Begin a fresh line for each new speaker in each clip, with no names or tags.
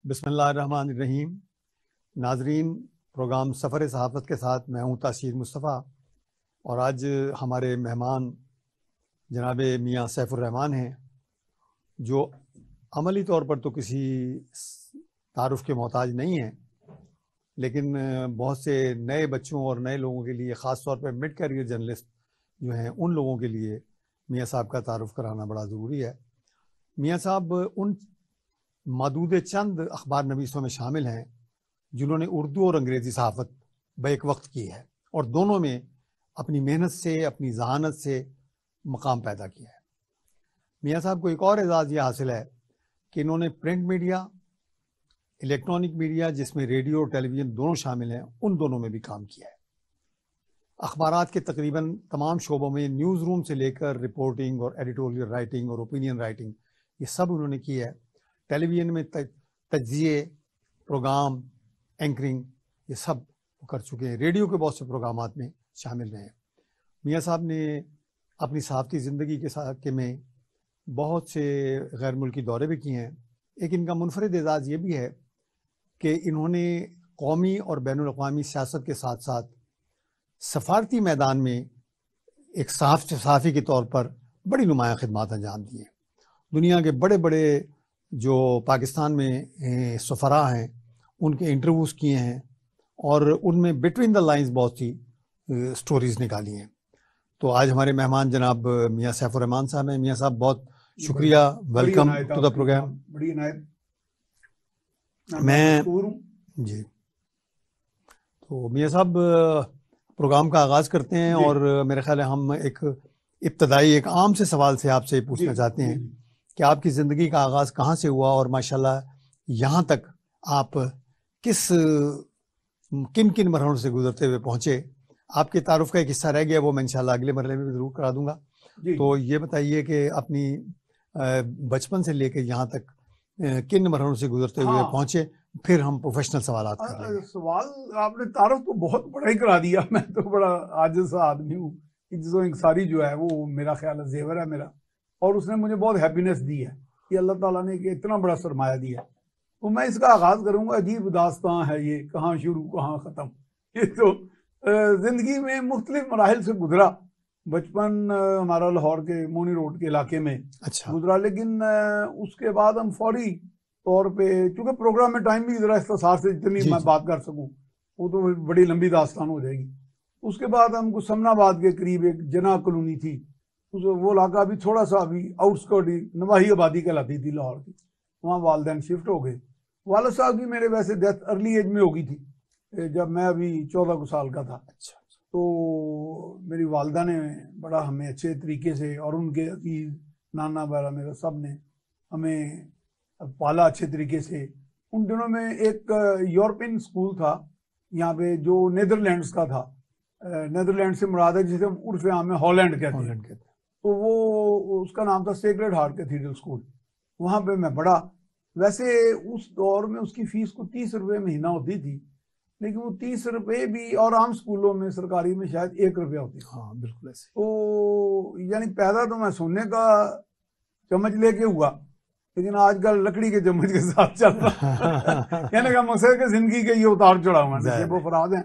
बिस्मिल्लाहिर्रहमानिर्रहीम। नाजरीन, प्रोग्राम सफ़र सहाफ़त के साथ मैं हूँ तासीर मुस्तफ़ा और आज हमारे मेहमान जनाब मियाँ सैफुर्रहमान हैं, जो अमली तौर पर तो किसी तारुफ़ के मोहताज नहीं हैं, लेकिन बहुत से नए बच्चों और नए लोगों के लिए, ख़ास तौर पर मिड कैरियर जर्नलिस्ट जो हैं, उन लोगों के लिए मियाँ साहब का तारुफ़ कराना बड़ा ज़रूरी है। मियाँ साहब उन मदूद चंद अखबार नवीसों में शामिल हैं जिन्होंने उर्दू और अंग्रेज़ी सहाफ़त बैक वक्त की है और दोनों में अपनी मेहनत से, अपनी जहानत से मकाम पैदा किया है। मियाँ साहब को एक और एजाज़ ये हासिल है कि इन्होंने प्रिंट मीडिया, इलेक्ट्रॉनिक मीडिया जिसमें रेडियो और टेलीविज़न दोनों शामिल हैं, उन दोनों में भी काम किया है। अखबारात के तकरीबन तमाम शोबों में, न्यूज़ रूम से लेकर रिपोर्टिंग और एडिटोरियल राइटिंग और ओपिनियन राइटिंग, ये सब उन्होंने की है। टेलीविज़न में तज्ज़िये, प्रोग्राम, एंकरिंग, ये सब कर चुके हैं। रेडियो के बहुत से प्रोग्रामात में शामिल रहे हैं। मियाँ साहब ने अपनी सहाफ़ती ज़िंदगी के साथ में बहुत से गैर मुल्की दौरे भी किए हैं। एक इनका मुनफरिद एजाज़ ये भी है कि इन्होंने कौमी और बैनुल अक़वामी सियासत के साथ साथ सफ़ारती मैदान में एक सहाफ़ी के तौर पर बड़ी नुमायाँ खिदमात अंजाम दी हैं। दुनिया के बड़े बड़े जो पाकिस्तान में सफ़रा हैं, उनके इंटरव्यूज़ किए हैं और उनमें बिटवीन द लाइंस बहुत सी स्टोरीज़ निकाली हैं। तो आज हमारे मेहमान जनाब मियाँ सैफुर्रहमान साहब हैं। मियाँ साहब, बहुत शुक्रिया, वेलकम टू द प्रोग्राम।
बड़ी इनायत।
मैं जी, तो मियाँ साहब प्रोग्राम का आगाज़ करते हैं और मेरे ख्याल है हम एक इब्तदाई एक आम से सवाल से आपसे पूछना चाहते हैं कि आपकी ज़िंदगी का आगाज़ कहाँ से हुआ और माशाल्लाह यहाँ तक आप किन किन मरहलों से गुजरते हुए पहुँचे। आपके तारुफ का एक हिस्सा रह गया, वो मैं इंशाल्लाह अगले मरहले में भी ज़रूर करा दूँगा। तो ये बताइए कि अपनी बचपन से लेकर यहाँ तक किन मरहलों से गुजरते हुए पहुँचे, फिर हम प्रोफेशनल सवालात कर लेंगे।
सवाल आपने तारुफ तो बहुत बड़ा ही करा दिया। मैं तो बड़ा आजिज़ सा आदमी हूँ। इंसारी जो है वो मेरा ख्याल है जेवर है मेरा, और उसने मुझे बहुत हैप्पीनेस दी है कि अल्लाह ताला ने इतना बड़ा सरमाया दिया। तो मैं इसका आगाज़ करूँगा। अजीब दास्तां है ये, कहाँ शुरू कहाँ ख़त्म। ये तो ज़िंदगी में मुख्तलिफ मराहिल से गुजरा। बचपन हमारा लाहौर के मोनी रोड के इलाके में गुजरा, लेकिन उसके बाद हम फौरी तौर पे, चूँकि प्रोग्राम में टाइम भी ज़रा इख्तिसार से जितनी मैं बात कर सकूँ वो तो बड़ी लंबी दास्तान हो जाएगी। उसके बाद हम गुसमनाबाद के करीब एक जना कॉलोनी थी, वो इलाका अभी थोड़ा सा अभी आउटस्कर्ट ही नवाही आबादी कहलाती थी लाहौर की। वहाँ वालिदैन शिफ्ट हो गए। वालिद साहब की मेरे वैसे डेथ अर्ली एज में हो गई थी, जब मैं अभी 14 साल का था। तो मेरी वालदा ने बड़ा हमें अच्छे तरीके से, और उनके अजीज नाना बारा मेरा सब ने हमें पाला अच्छे तरीके से। उन दिनों में एक यूरोपियन स्कूल था यहाँ पे जो नीदरलैंड्स का था। नीदरलैंड से मुराद है जिसे हम उर्फ आम में हॉलैंड कहते हैं। तो वो उसका नाम था सेक्रेड हार्ट कैथीड्रल स्कूल। वहाँ पे मैं पढ़ा। वैसे उस दौर में उसकी फीस को 30 रुपये महीना होती थी, लेकिन वो 30 रुपये भी, और आम स्कूलों में सरकारी में शायद 1 रुपया होती थी।
हाँ, बिल्कुल ऐसे।
तो यानी पैदा तो मैं सोने का चम्मच लेके हुआ, लेकिन आजकल लकड़ी के चम्मच के साथ चल रहा। यानी का मकसद है जिंदगी के ये उतार चढ़ाव वो फराद हैं।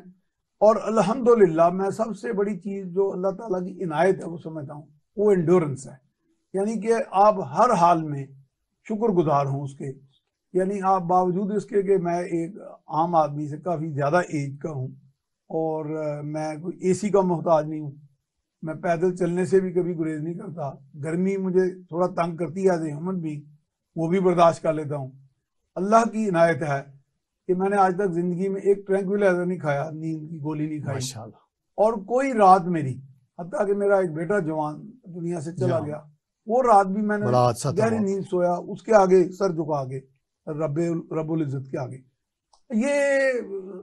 और अल्हम्दुलिल्लाह मैं सबसे बड़ी चीज़ जो अल्लाह ताला की इनायत है वो समझता हूँ, वो एंडोरेंस है। यानी कि आप हर हाल में शुक्रगुजार हों उसके। यानी आप बावजूद इसके कि मैं एक आम आदमी से काफ़ी ज़्यादा एज का हूँ और मैं कोई एसी का मोहताज नहीं हूँ, मैं पैदल चलने से भी कभी गुरेज नहीं करता। गर्मी मुझे थोड़ा तंग करती है एज ए ह्यूमन बीइंग, वो भी बर्दाश्त कर लेता हूँ। अल्लाह की इनायत है कि मैंने आज तक ज़िंदगी में एक ट्रैंक्विलाइजर नहीं खाया, नींद की गोली नहीं खाई माशाल्लाह। और कोई रात मेरी, हत्ता कि मेरा एक बेटा जवान दुनिया से चला गया, वो रात भी मैंने गहरी नींद सोया उसके आगे सर झुका के, रब्बुल इज़्ज़त के आगे। ये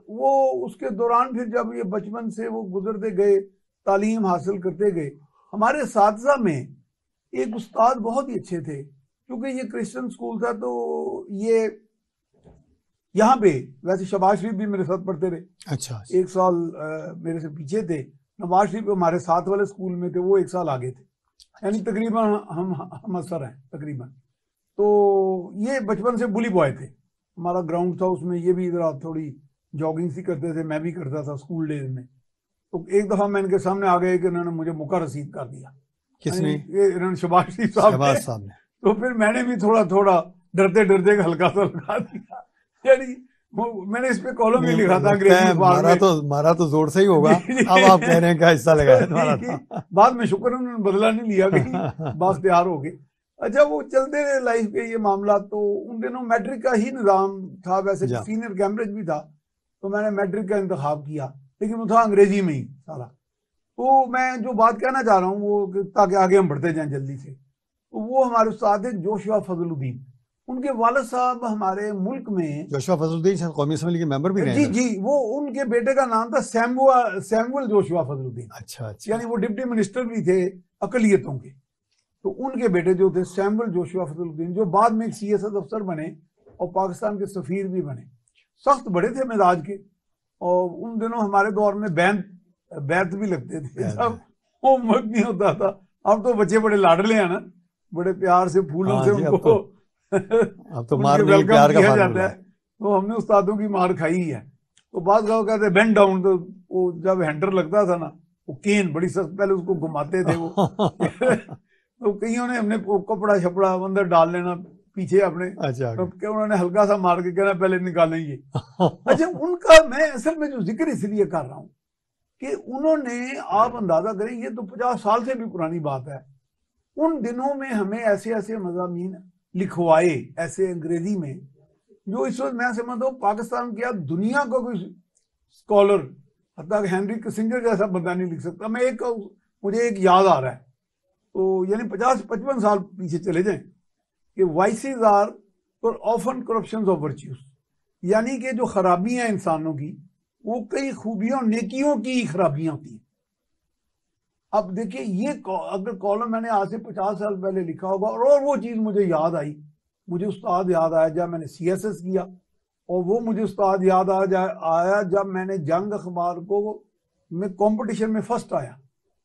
वो उसके दौरान फिर जब ये बचपन से वो गुजरते गए, तालीम हासिल करते गए। हमारे साथज़ा में एक उस्ताद बहुत ही अच्छे थे, क्योंकि ये क्रिश्चियन स्कूल था। तो ये यहाँ पे वैसे शबाज शरीफ भी मेरे साथ पढ़ते रहे।
अच्छा।
1 साल मेरे से पीछे थे। नवाज शरीफ हमारे साथ वाले स्कूल में थे, वो 1 साल आगे थे। यानी तकरीबन हम असर हैं तकरीबन। तो ये बचपन से बुली बॉय थे। हमारा ग्राउंड था, उसमें ये भी इधर थोड़ी जॉगिंग सी करते थे, मैं भी करता था स्कूल डेज में। तो एक दफा मैं इनके सामने आ गया कि इन्होंने मुझे मुका रसीद कर दिया।
किसने?
ये इन्होंने शहबाज शरीफ साहब
ने।
तो फिर मैंने भी थोड़ा थोड़ा डरते डरते हल्का सा लगा दिया। यानी मैंने इस पे कॉलम भी लिखा था अंग्रेजी
मारा तो जोर से ही होगा। अब आप कह रहे हैं क्या हिस्सा लगा है?
बाद में शुक्र उन्होंने बदला नहीं लिया, कहीं बाख्तियार हो गए। अच्छा, वो चलते रहे लाइफ के ये मामला। तो उन दिनों मैट्रिक का ही निज़ाम था, वैसे सीनियर कैम्ब्रिज भी था, तो मैंने मैट्रिक का इंतखाब किया, लेकिन वो था अंग्रेजी में ही सारा। तो मैं जो बात कहना चाह रहा हूँ वो, ताकि आगे हम बढ़ते जाएं जल्दी से, तो वो हमारे उस्ताद थे जोशुआ फजलुद्दीन। उनके वालिद साहब हमारे मुल्क में,
जोशुआ फजलुद्दीन कौमी असम्बली के मेंबर भी रहे।
जी जी, वो उनके बेटे का नाम था सैमुअल जोशुआ फजलुद्दीन।
अच्छा।
यानी वो डिप्टी मिनिस्टर भी थे अकलियतों के। तो उनके बेटे जो थे सैमुअल जोशुआ फजलुद्दीन, जो बाद में एक CSS अफसर बने और पाकिस्तान के सफीर भी बने, सख्त बड़े थे मिजाज के। और उन दिनों हमारे दौर में बैत भी लगते थे, सब होमवर्क नहीं होता था। अब तो बच्चे बड़े लाडले हैं ना, बड़े प्यार से फूलों से उनको
अब तो मार नहीं, प्यार का
जाता है। तो हमने उस्तादों की मार खाई है। तो बात गाँव कहते बेंड डाउन, तो वो जब हैंडर लगता था ना, वो केन बड़ी सख्त, पहले उसको घुमाते थे वो तो कईयों ने हमने कपड़ा शपड़ा अंदर डाल लेना पीछे अपने।
अच्छा।
तो क्या उन्होंने हल्का सा मार के कहना पहले निकालेंगे। अच्छा, उनका मैं असल में जो जिक्र इसलिए कर रहा हूँ कि उन्होंने, आप अंदाजा करें, ये तो 50 साल से भी पुरानी बात है, उन दिनों में हमें ऐसे ऐसे मज़ामीन लिखवाए ऐसे अंग्रेजी में, जो इस वक्त मैं समझता हूँ पाकिस्तान की या दुनिया का कोई स्कॉलर, हत्ता हेनरी किसिंजर जैसा बंदा नहीं लिख सकता। मैं मुझे एक याद आ रहा है, तो यानी 50-55 साल पीछे चले जाएं, कि vices are for often corruption of virtues, यानी कि जो खराबियां हैं इंसानों की, वो कई खूबियों नेकियों की खराबियां होती हैं। अब देखिए, ये अगर कॉलम मैंने आज से 50 साल पहले लिखा होगा, और वो चीज़ मुझे याद आई, मुझे उस्ताद याद आया जब मैंने CSS किया, और वो मुझे उस्ताद याद आया जब मैंने जंग अखबार को में कंपटीशन में फर्स्ट आया,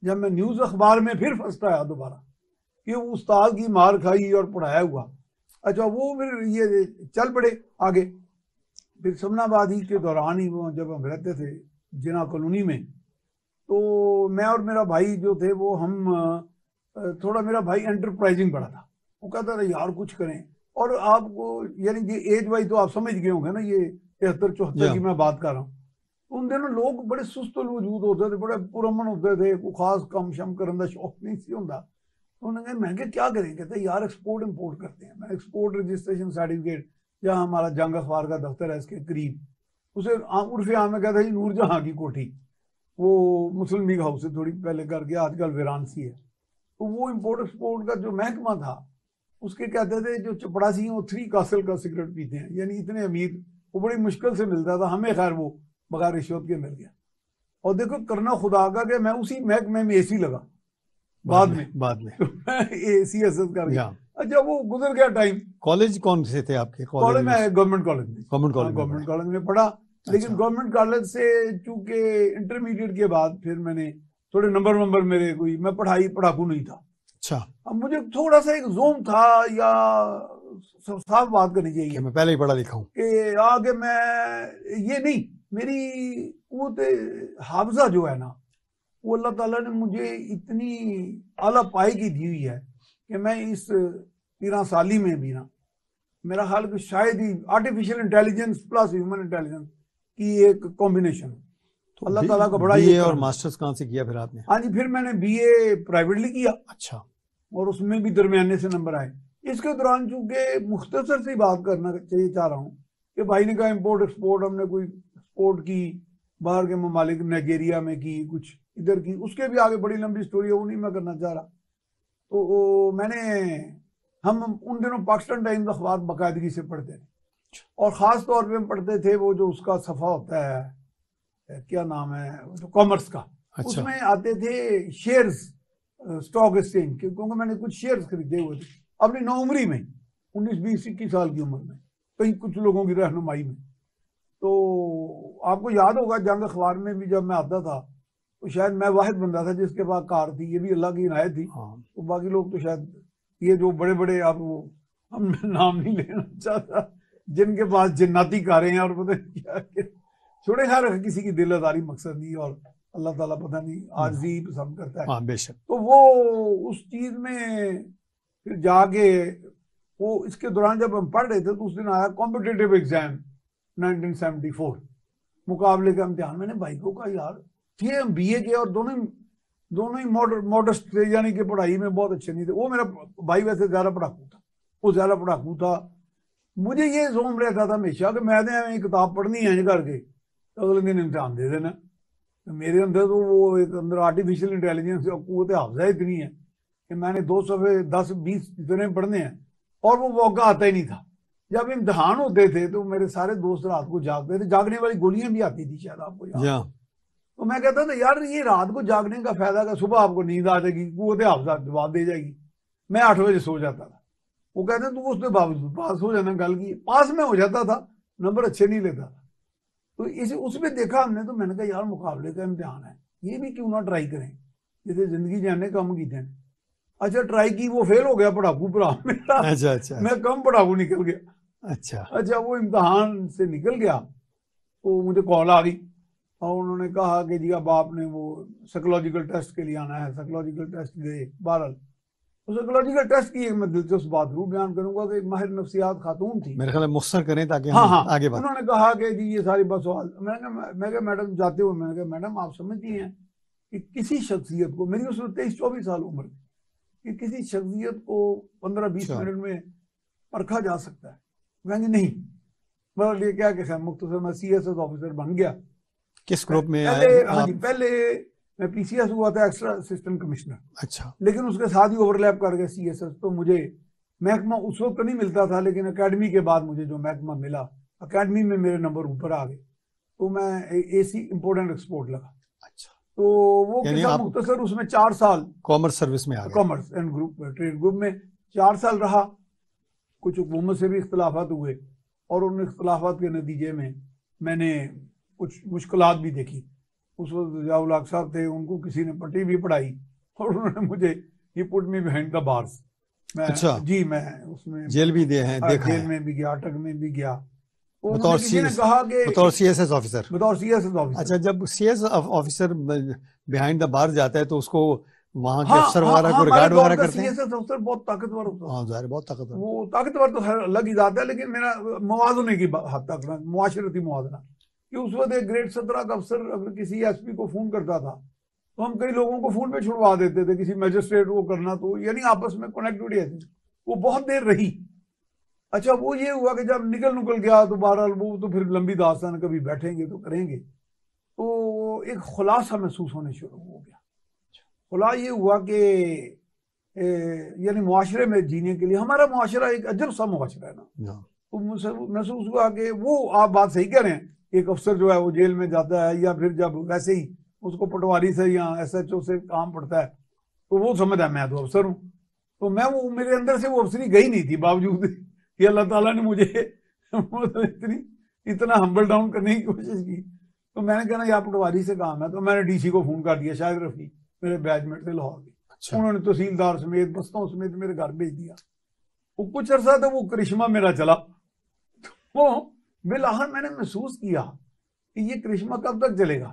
जब मैं न्यूज़ अखबार में फिर फर्स्ट आया दोबारा, कि उस्ताद की मार खाई और पढ़ाया हुआ। अच्छा, वो फिर ये चल पड़े आगे। फिर समनाबादी के दौरान ही वो जब हम रहते थे जिना कॉलोनी में, तो मैं और मेरा भाई जो थे वो, हम थोड़ा, मेरा भाई एंटरप्राइजिंग बड़ा था, वो कहता था यार कुछ करें। और आपको यानी ये एज वाइज तो आप समझ गए होंगे ना, ये 73-74 की मैं बात कर रहा हूँ। उन दिनों लोग बड़े सुस्त वजूद होते थे, बड़े पुरअमन होते थे, कोई खास कम शम करने का शौक नहीं सी होता। उन्होंने कहा महंगे क्या करें, कहते यार एक्सपोर्ट इंपोर्ट करते हैं। मैं एक्सपोर्ट रजिस्ट्रेशन सर्टिफिकेट, जहाँ हमारा जंग अखबार का दफ्तर है इसके करीब, उसे उर्फे आम में कहता है नूरजहाँ की कोठी, वो मुस्लिम लीग हाउस से थोड़ी पहले करके आजकल वीरान सी है। तो वो इंपोर्ट एक्सपोर्ट का जो महकमा था, उसके कहते थे जो चपड़ासी हैं वो 3 कासल का सिगरेट पीते हैं, यानी इतने अमीर, वो बड़ी मुश्किल से मिलता था, हमें खैर वो बगैर रिश्वत के मिल गया। और देखो करना खुदा का कि मैं उसी महकमे में AC लगा बाद में CSS कर गया। अच्छा, वो गुजर गया टाइम।
कॉलेज कौन से थे आपके?
कॉलेज में गवर्नमेंट कॉलेज में,
गवर्नमेंट
कॉलेज में पढ़ा। लेकिन गवर्नमेंट कॉलेज से चूंकि इंटरमीडिएट के बाद फिर मैंने थोड़े नंबर मेरे, कोई मैं पढ़ाकू नहीं था।
अच्छा।
अब मुझे थोड़ा सा एक जोम था, या साफ बात करनी चाहिए,
मैं पहले ही पढ़ा लिखा हूँ
कि आगे मैं ये नहीं, मेरी कुव्वत हाफजा जो है ना, वो अल्लाह ताला ने मुझे इतनी आला पाई की दी हुई है कि मैं इस 13 साली में भी ना, मेरा ख्याल कि शायद ही artificial intelligence plus human intelligence की एक कॉम्बिनेशन।
तो
अल्लाह ताला का बड़ा
BA और मास्टर्स कहाँ से किया फिर आपने?
हाँ जी, फिर मैंने BA प्राइवेटली किया।
अच्छा। और
उसमें भी दरमियाने से नंबर आए। इसके दौरान चूंकि मुख्तसर से बात करना चाहिए चाह रहा हूँ कि भाई ने कहा इम्पोर्ट एक्सपोर्ट, हमने कोई एक्सपोर्ट की बाहर के ममालिक, नाइजीरिया में की, कुछ इधर की, उसके भी आगे बड़ी लंबी स्टोरी है, वो नहीं मैं करना चाह रहा। तो हम उन दिनों पाकिस्तान टाइम्स अखबार बाकायदगी से पढ़ते थे, और ख़ास तौर पे हम पढ़ते थे वो जो उसका सफ़ा होता है, क्या नाम है, जो कॉमर्स का। अच्छा। उसमें आते थे शेयर्स, स्टॉक एक्सचेंज, क्योंकि मैंने कुछ शेयर्स खरीदे हुए थे अपनी नौउम्री में, 19-20-21 साल की उम्र में, कहीं कुछ लोगों की रहनुमाई में। तो आपको याद होगा जंग अखबार में भी जब मैं आता था, तो शायद मैं वाहिद बंदा था जिसके पास कार थी, ये भी अल्लाह की इनायत थी। तो बाकी लोग तो शायद, ये जो बड़े बड़े, आप वो हम नाम नहीं लेना चाहता, जिनके पास जिन्नाती कारें हैं और पता नहीं क्या छोड़े, हर किसी की दिलदारी मकसद नहीं, और अल्लाह ताला पता नहीं आर्जी पसंद करता है।
हाँ बेशक।
तो वो उस चीज में फिर जाके वो इसके दौरान जब हम पढ़ रहे थे तो उस दिन आया कॉम्पिटिटिव एग्जाम 1974 मुकाबले का इम्तिहान। मैंने भाई को कहा यार थे हम BA के और दोनों ही मॉडस्ट थे, यानी कि पढ़ाई में बहुत अच्छे नहीं थे। वो मेरा भाई वैसे ज्यादा पढ़ाकू था, वो ज्यादा पढ़ाकू था। मुझे ये जोम रहता था हमेशा कि मैंने किताब पढ़नी है करके तो अगले दिन इम्तिहान दे देना। तो मेरे अंदर तो वो एक अंदर आर्टिफिशियल इंटेलिजेंस और कुव्वत हाफ़िज़ा इतनी है कि मैंने 2 सफ़े 10-20 इतने पढ़ने हैं, और वो मौका आता ही नहीं था। जब इम्तिहान होते थे तो मेरे सारे दोस्त रात को जागते थे, जागने वाली गोलियां भी आती थी शायद आपको याद। तो मैं कहता था यार ये रात को जागने का फायदा का, सुबह आपको नींद आ जाएगी, कुव्वत हाफ़िज़ा जवाब दे जाएगी। मैं 8 बजे सो जाता था। वो कहते तू उसके बावजूद पास हो जाना, गल की पास में हो जाता था, नंबर अच्छे नहीं लेता था। तो इसे उसमें देखा हमने, तो मैंने कहा यार मुकाबले का इम्तिहान है, ये भी क्यों ना ट्राई करें, जैसे जिंदगी जाने कम की थे। अच्छा ट्राई की, वो फेल हो गया पढ़ाकू भरा मेरा।
अच्छा।
मैं कम पढ़ाकू निकल गया। अच्छा वो इम्तिहान से निकल गया तो मुझे कॉल आ गई और उन्होंने कहा कि जी अब आपने वो साइकोलॉजिकल टेस्ट के लिए आना है। साइकोलॉजिकल टेस्ट गए। बहरहाल तो साइकोलॉजिकल टेस्ट की एक मैं दिलचस्प बात जरूर बयान करूंगा कि एक माहिर नफ्सियात खातून थी,
मेरे ख्याल में मुख्तसर करें ताकि
हाँ
हम आगे बढ़ें।
उन्होंने कहा कि जी ये सारी बस सवाल। मैं कहा मैडम जाते हुए मैंने कहा मैडम आप समझती हैं कि किसी शख्सियत को, मेरी उसमें 23-24 साल उम्र थी, कि किसी शख्सियत को 15-20 मिनट में परखा जा सकता है? मैंने नहीं। मतलब ये क्या कि मुख्तसर मैं CSS ऑफिसर बन गया।
किस ग्रुप में
पहले हाँ जी, पहले मैं PCS हुआ था, एक्स्ट्रा असिस्टेंट कमिश्नर।
अच्छा।
लेकिन उसके साथ ही ओवरलैप कर गया CSS। तो मुझे महकमा उस वक्त नहीं मिलता था, लेकिन अकेडमी के बाद मुझे जो महकमा मिला, अकेडमी में मेरे नंबर ऊपर आ गए, तो मैं AC इंपोर्ट एंड एक्सपोर्ट लगा।
अच्छा।
तो वो किसान मुख्तसर उसमें 4 साल
कॉमर्स सर्विस में आ गए,
commerce and group trade group में 4 साल रहा। कुछ हुकूमत से भी इख्तलाफात हुए और उन इख्तलाफात के नतीजे में मैंने कुछ मुश्किलात भी देखी। उस वक्त ज़ियाउल हक साहब थे, उनको किसी ने पट्टी भी पढ़ाई और उन्होंने मुझे ये put me behind the bars. मैं
अच्छा।
जी मैं उसमें
जेल भी दे हैं, देखा
जेल
है।
में भी गया, अटक में भी गया। तो
बतौर
किसी ने कहा कि
बतौर CSS ऑफिसर।
बतौर CSS ऑफिसर।
अच्छा, जब CSS officer behind the bar जाता है तो उसको वहाँ के अफसर वगैरह को रिगार्ड वगैरह करते हैं?
CSS ऑफिसर बहुत ताकतवर होता है।
हाँ ज़ाहिर बहुत ताकतवर।
वो ताकतवर तो हर अलग ही जाता है, लेकिन मेरा मुआवजने की हद तक मुआशरती मुआवजना कि उस वक्त एक ग्रेड 17 का अफसर अगर किसी SP को फोन करता था तो हम कई लोगों को फोन पे छुड़वा देते थे, किसी मजिस्ट्रेट को करना, तो यानी आपस में कनेक्टिविटी ऐसी वो बहुत देर रही। अच्छा वो ये हुआ कि जब निकल गया तो बहरहाल वो तो फिर लंबी दास्तान, कभी बैठेंगे तो करेंगे। तो एक खुलासा महसूस होने शुरू हो गया। खुला ये हुआ कि यानी मुआशरे में जीने के लिए, हमारा मुआशरा एक अजब सा मुआशरा है ना, तो मुझसे महसूस हुआ कि वो आप बात सही कह रहे हैं, एक अफसर जो है वो जेल में जाता है या फिर जब वैसे ही उसको पटवारी से या SHO से काम पड़ता है तो वो समझता है मैं तो अफसर हूँ। तो मैं वो मेरे अंदर से वो अफसरी गई नहीं थी, बावजूद कि अल्लाह ताला ने मुझे इतना हम्बल डाउन करने की कोशिश की। तो मैंने कहा ना यार पटवारी से काम है, तो मैंने DC को फोन कर दिया, शाहिद रफी मेरे बैचमेट थे लाहौर के।
अच्छा।
उन्होंने तहसीलदार समेत बस्तों समेत मेरे घर भेज दिया। वो कुछ अर्सा था वो करिश्मा मेरा चला। तो बिलाखिर मैंने महसूस किया कि ये करिश्मा कब तक चलेगा,